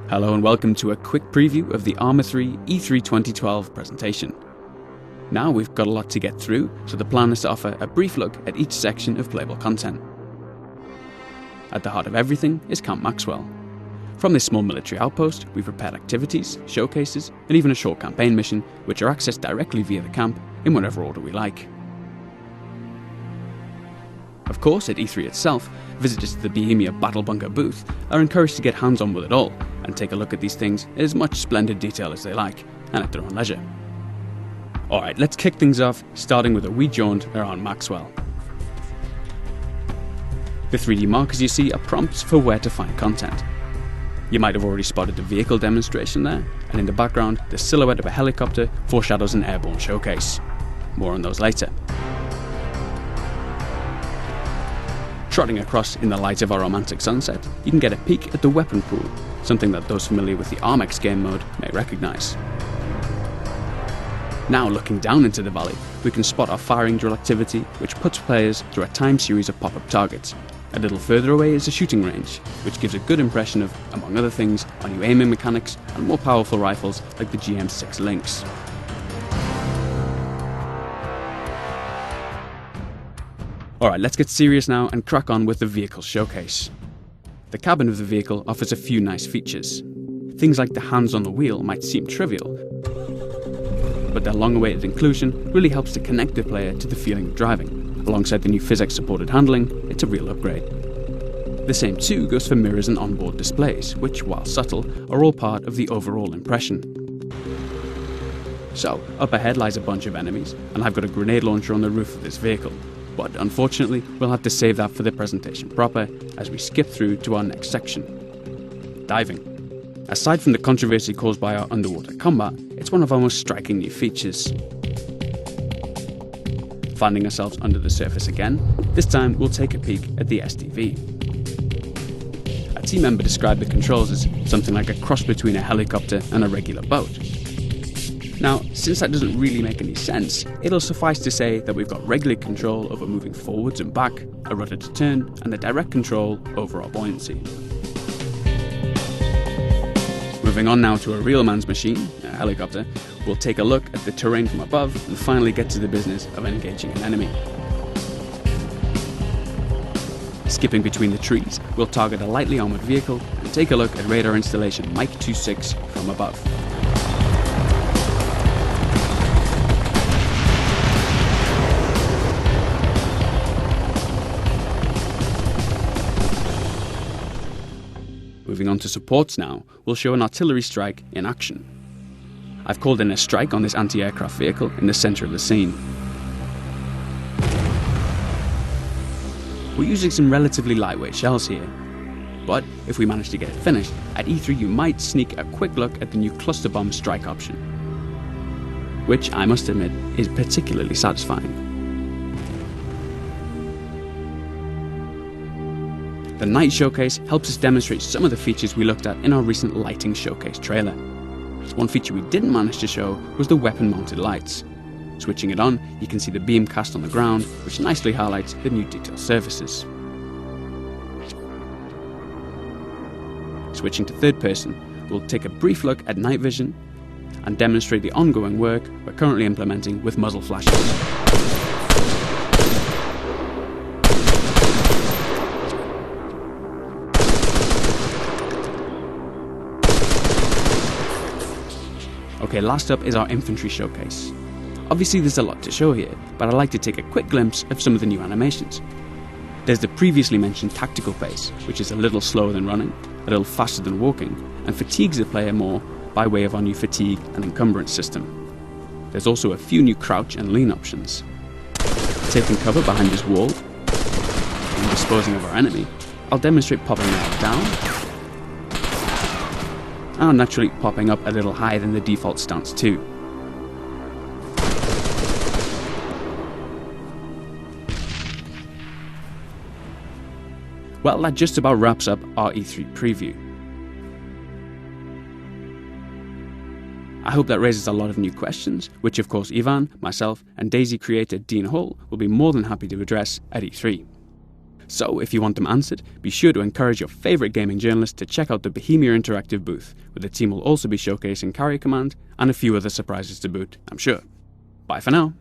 Hello and welcome to a quick preview of the Arma 3 E3 2012 presentation. Now we've got a lot to get through, so the plan is to offer a brief look at each section of playable content. At the heart of everything is Camp Maxwell. From this small military outpost, we've prepared activities, showcases, and even a short campaign mission, which are accessed directly via the camp in whatever order we like. Of course, at E3 itself, visitors to the Bohemia Battle Bunker booth are encouraged to get hands-on with it all and take a look at these things in as much splendid detail as they like, and at their own leisure. Alright, let's kick things off, starting with a wee jaunt around Maxwell. The 3D markers you see are prompts for where to find content. You might have already spotted the vehicle demonstration there, and in the background, the silhouette of a helicopter foreshadows an airborne showcase. More on those later. Trotting across in the light of a romantic sunset, you can get a peek at the weapon pool, something that those familiar with the Armex game mode may recognise. Now looking down into the valley, we can spot our firing drill activity, which puts players through a timed series of pop-up targets. A little further away is a shooting range, which gives a good impression of, among other things, our new aiming mechanics and more powerful rifles like the GM6 Lynx. Alright, let's get serious now and crack on with the vehicle showcase. The cabin of the vehicle offers a few nice features. Things like the hands on the wheel might seem trivial, but their long-awaited inclusion really helps to connect the player to the feeling of driving. Alongside the new physics-supported handling, it's a real upgrade. The same too goes for mirrors and onboard displays, which, while subtle, are all part of the overall impression. So, up ahead lies a bunch of enemies, and I've got a grenade launcher on the roof of this vehicle. But unfortunately, we'll have to save that for the presentation proper, as we skip through to our next section. Diving. Aside from the controversy caused by our underwater combat, it's one of our most striking new features. Finding ourselves under the surface again, this time we'll take a peek at the SDV. A team member described the controls as something like a cross between a helicopter and a regular boat. Now, since that doesn't really make any sense, it'll suffice to say that we've got regular control over moving forwards and back, a rudder to turn, and the direct control over our buoyancy. Moving on now to a real man's machine, a helicopter, we'll take a look at the terrain from above and finally get to the business of engaging an enemy. Skipping between the trees, we'll target a lightly armoured vehicle and take a look at radar installation Mike 26 from above. Moving on to supports now, we'll show an artillery strike in action. I've called in a strike on this anti-aircraft vehicle in the centre of the scene. We're using some relatively lightweight shells here, but if we manage to get it finished, at E3 you might sneak a quick look at the new cluster bomb strike option, which I must admit is particularly satisfying. The night showcase helps us demonstrate some of the features we looked at in our recent lighting showcase trailer. One feature we didn't manage to show was the weapon-mounted lights. Switching it on, you can see the beam cast on the ground, which nicely highlights the new detail surfaces. Switching to third person, we'll take a brief look at night vision and demonstrate the ongoing work we're currently implementing with muzzle flashes. Okay, last up is our infantry showcase. Obviously there's a lot to show here, but I'd like to take a quick glimpse of some of the new animations. There's the previously mentioned tactical pace, which is a little slower than running, a little faster than walking, and fatigues the player more by way of our new fatigue and encumbrance system. There's also a few new crouch and lean options. Taking cover behind this wall and disposing of our enemy, I'll demonstrate popping that down, and naturally popping up a little higher than the default stance too. Well, that just about wraps up our E3 preview. I hope that raises a lot of new questions, which of course Ivan, myself and Daisy creator Dean Hall will be more than happy to address at E3. So if you want them answered, be sure to encourage your favourite gaming journalist to check out the Bohemia Interactive booth, where the team will also be showcasing Carrier Command and a few other surprises to boot, I'm sure. Bye for now.